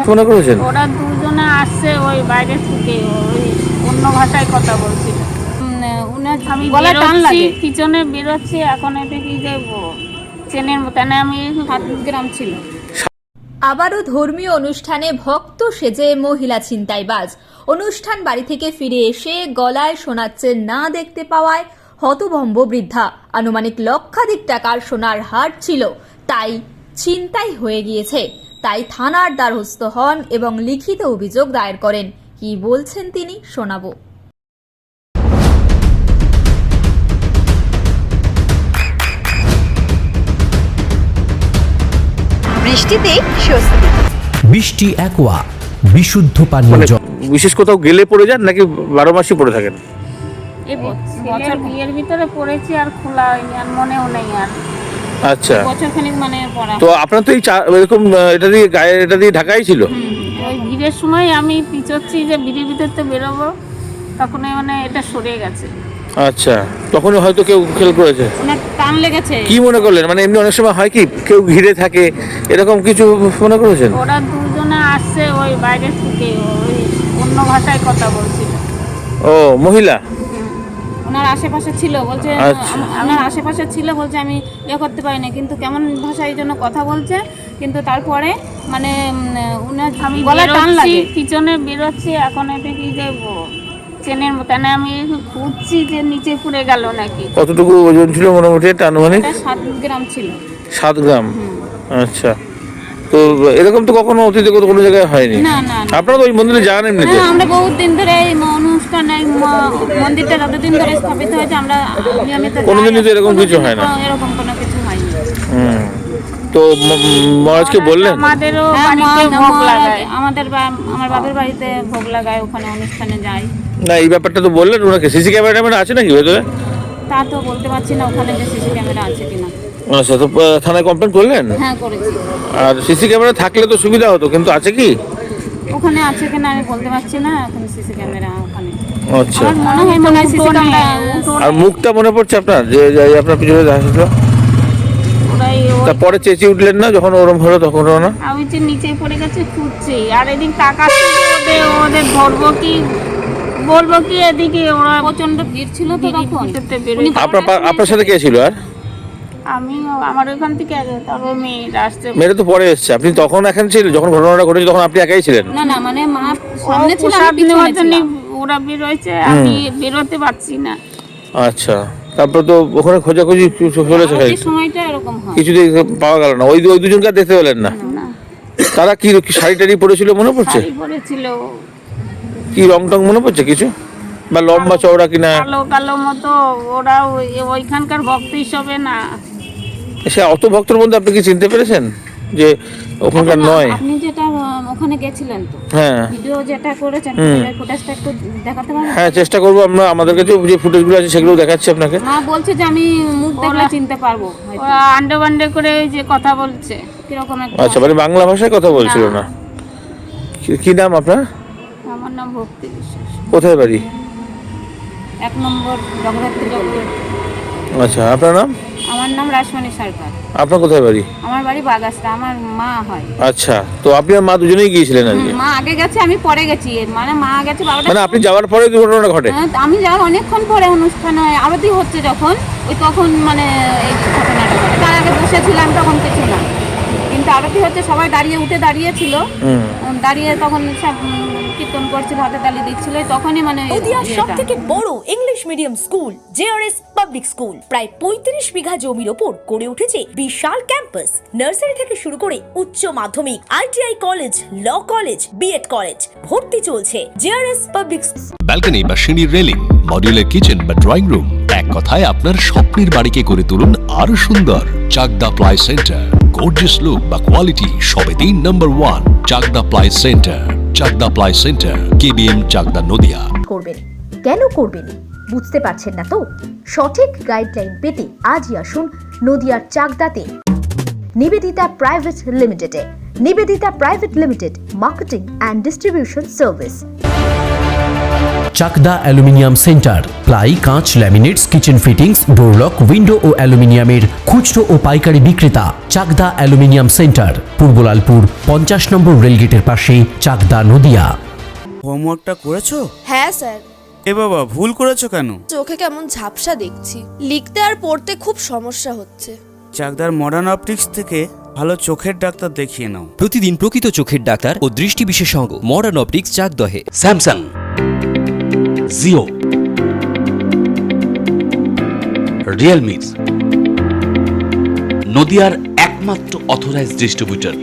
মনে করেছেন? ওরা দুজনে আসছে ওই বাইরে থেকে, ওই অন্য ভাষায় কথা বলছিল। আমি বেরোচ্ছি, পিছনে বেরোচ্ছি, এখন এটা কি যে চেনের মতন, আমি 7 গ্রাম ছিল। আবারও ধর্মীয় অনুষ্ঠানে ভক্ত সেজে মহিলা ছিনতাইবাজ। অনুষ্ঠান বাড়ি থেকে ফিরে এসে গলায় শোনাচ্ছেন না দেখতে পাওয়ায় হতভম্ব বৃদ্ধা। আনুমানিক লক্ষাধিক টাকার সোনার হার ছিল, তাই ছিনতাই হয়ে গিয়েছে। তাই থানার দ্বারস্থ হন এবং লিখিত অভিযোগ দায়ের করেন। কি বলছেন তিনি শোনাবো। বৃষ্টিতে স্বস্তি। বৃষ্টি অ্যাকোয়া বিশুদ্ধ পানীয় জল। বিশেষ কোথাও গেলে পড়ে যান নাকি 12 মাসই পড়ে থাকেন? এই বছর বিয়ের ভিতরে পড়েছি, আর খোলা হয়নি, আর মনেও নেই আর। আচ্ছা, বছরখানিক মানে পড়া। তো আপনার তো এই এরকম এটা দিয়ে গায়ে এটা দিয়ে ঢাকাই ছিল? ওই ভিড়ের সময় আমি পিছোচ্ছি যে ভিড়ের ভিতর তো বেরোবো, তখন মানে এটা সরে গেছে। আচ্ছা, তখনই হয়তো কেউ খেল করেছে, ওনার টান লেগেছে। কি মনে করলেন? মানে এমনি অনেক সময় হয় কি কেউ ঘিরে থাকে, এরকম কিছু মনে করেছেন? ওরা দুজনে আসছে ওই বাইরে থেকে, ওই অন্য ভাষায় কথা বলছিল। ও মহিলা ওনার আশেপাশে ছিল, বলছে আমার আশেপাশে ছিল, বলছে আমি ইয়ে করতে পারি না, কিন্তু কেমন ভাষায় জন্য কথা বলছে। কিন্তু তারপরে মানে উনার আমি বেরোচ্ছি, পিছনে বেরোচ্ছি, এখন এটা কি যে চেনের মতন, আমি খুঁজছি যে নিচে পড়ে গেল নাকি। কতটুকু ওজন ছিল মোটামুটি একটা আনুমানিক? 7 গ্রাম ছিল। 7 গ্রাম। আচ্ছা, তো এরকম তো কখনো অতীতে কোনো জায়গায় হয়নি? না না, আপনারা তো ওই মন্দিরে যান এমনিতে? হ্যাঁ, আমরা বহুত দিন ধরে এই অনুষ্ঠান, এই মন্দিরটা যতদিন ধরে স্থাপিত হয়েছে আমরা নিয়মিত কোনোদিনই তো এরকম কিছু হয় না? এরকম কোনো কিছু হয়নি। তো মহারাজকে বললেন? আমাদেরও বাড়িতে ভোগ লাগায়, আমার বাবার বাড়িতে ভোগ লাগায়, ওখানে অনুষ্ঠানে যাই। না, এই ব্যাপারটা তো বললেন ওনাকে? সিসি ক্যামেরা আছে নাকি ভেতরে? তা তো বলতে পারছি না ওখানে যে সিসি ক্যামেরা আছে কিনা। আচ্ছা, তো থানায় কমপ্লেন করলেন? হ্যাঁ, করেছি। আর সিসি ক্যামেরা থাকলে তো সুবিধা হতো, কিন্তু আছে কি ওখানে আছে কিনা আমি বলতে পারছি না, এখন সিসি ক্যামেরা ওখানে। আচ্ছা, আমার মনে হয় সিসি ক্যামেরা। আর মুখটা মনে পড়ছে আপনার যে আপনার পিছনে আসছিল? তারপরে চেঁচিয়ে উঠলেন না যখন ওরম হলো তখন? না, আমি যে নিচে পড়ে গেছে খুঁজছি, আর এদিক টাকা ওদের ধরবো কি বলবো কি, এদিকে ওরা প্রচন্ড ভিড় ছিল তো তখন। আপনার সাথে কে ছিল? আর আমি আমার ওখান থেকে তবে মেয়েরা আসছে। মেয়েটা তো পরে এসছে, আপনি তখন এখানে ছিলেন যখন ঘটনাটা ঘটেছে? তখন আপনি একাই ছিলেন? না না, মানে মা সামনে ছিল, আমি পিছনে ছিলাম। ওরা বের হয়েছে, আমি বেরোতে পারছি না। আচ্ছা, তারপর তো ওখানে খোঁজাখুঁজি চলেছে, এই সময়টা এরকম হয়, কিছুতেই পাওয়া গেল না। ওই দুজনকে দেখতে পেলেন না? তারা কি শাড়ি টাড়ি পরেছিল মনে পড়ছে? শাড়ি পরেছিল। কি রং টং মনে পড়ছে কিছু? বা লম্বা চওড়া কিনা? কালো কালো মতো। ওরা ওইখানকার ভক্ত হিসেবে না। সে অত ভক্তের মধ্যে আপনি কি চিনতে পেরেছেন যে ওখানকার নয়? আপনি যেটা ওখানে গেছিলেন তো, হ্যাঁ, ভিডিও যেটা করেছেন, ফুটেজটা একটু দেখাতে পারবেন? হ্যাঁ, চেষ্টা করবো আমরা। আমাদের কাছে যে ফুটেজগুলো আছে সেগুলো দেখাচ্ছি আপনাকে। মা বলছে যে আমি মুখ দেখলে চিনতে পারবো। ওরা আন্ডে বান্ডে করে ওই যে কথা বলছে কিরকম একটা। আচ্ছা, মানে বাংলা ভাষায় কথা বলছিল না? কি নাম আপনার? আমার নাম ভক্তি বিশ্বাস। কোথায় বাড়ি? 1 নম্বর জগদ্ধাত্রী রোড। আচ্ছা, আপনার নাম? আমার নাম রাসমণি সরকার। আপনার কোথায় বাড়ি? আমার বাড়ি বাগাসটা, আমার মা হয়। আচ্ছা, তো আপনি আর মা দুজনেই গিয়েছিলেন আজকে? মা আগে গেছে, আমি পরে গেছি। মানে মা গেছে, বাবাটা। মানে আপনি যাওয়ার পরে দুর্ঘটনাটা ঘটে? আমি যাওয়ার অনেকক্ষণ পরে, অনুষ্ঠান আরতি হচ্ছে যখন, ওই তখন মানে এই ঘটনাটা ঘটে। তার আগে বসেছিলাম তখন কিছু না, কিন্তু আরতি হচ্ছে, সবাই উঠে দাঁড়িয়েছিল। দাঁড়িয়ে তখন সব কীর্তন করছিল, হাতে তালি দিচ্ছিল, তখনই মানে নদিয়ার সবথেকে বড় English medium school JRS public school প্রায় 35 বিঘা জমির ওপর গড়ে উঠেছে বিশাল ক্যাম্পাস। নার্সারি থেকে শুরু করে উচ্চ মাধ্যমিক, ITI college, law college, BEd college, ভর্তি চলছে জেআরএস পাবলিক। ব্যালকনি বা সিঁড়ির রেলিং, মডিউলার কিচেন বা ড্রয়িং রুম, এক কথায় আপনার স্বপ্নের বাড়িকে করে তুলুন আরো সুন্দর। Chakdah ply centre, gorgeous look বা কোয়ালিটি সবে 3 number 1 Chakdah ply centre. Chakdah ply centre, KBM, Chakdah, Nadia. করবেন কেন করবেন বুঝতে পারছেন না তো? সঠিক গাইডলাইন পেতে আজই আসুন নদিয়ার চাকদাতে নিবেদিতা প্রাইভেট লিমিটেডে। Nivedita private limited, marketing and distribution service. Chakda aluminium centre, ply, কাঁচ, laminates, kitchen fittings, door lock, window ও অ্যালুমিনিয়ামের খুচরো ও পাইকারি বিক্রেতা। Chakda aluminium centre, Purbalalpur 50 number রেলগেটের পাশে, চাকদা, নদিয়া। হোমওয়ার্কটা করেছো? হ্যাঁ স্যার। এ বাবা, ভুল করেছো কেন? চোখে কেমন ঝাপসা দেখছি, লিখতে আর পড়তে খুব সমস্যা হচ্ছে। চাকদার মডার্ন অপটিক্স থেকে ভালো চোখের ডাক্তার দেখিয়ে নাও। প্রতিদিন প্রকৃত চোখের ডাক্তার ও দৃষ্টি বিশেষজ্ঞ মডার্ন অপটিক্স চাকদহে। স্যামসাং, জিও, রিয়েলমি, নদিয়ার একমাত্র অথরাইজড ডিস্ট্রিবিউটর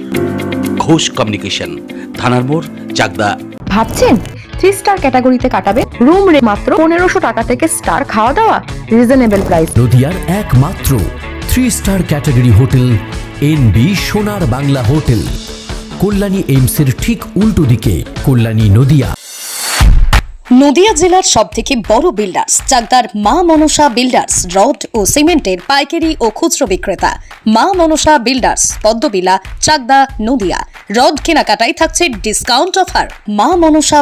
ঘোষ কমিউনিকেশন, থানার মোড়, চাকদা। ভাবছেন 3 স্টার ক্যাটাগরিতে কাটাবে? রুম রে মাত্র 1500 টাকা থেকে স্টার, খাওয়া দাওয়া রিজনেবল প্রাইস। নদিয়ার একমাত্র 3 স্টার ক্যাটাগরি হোটেল এনবি সোনার বাংলা হোটেল, কল্যাণী এইমসের ঠিক উল্টো দিকে, কল্যাণী, নদিয়া। নদিয়া জেলার সবথেকে বড় বিল্ডার্স চাকদার মা মনসা বিল্ডার্স, রড ও সিমেন্টের পাইকারি ও খুচরো বিক্রেতা। মা মনসা বিল্ডার্স, পদ্মবিলা, চাকদা, নদিয়া। রড কেনাকাটায় থাকছে ডিসকাউন্ট অফার। মা মনসা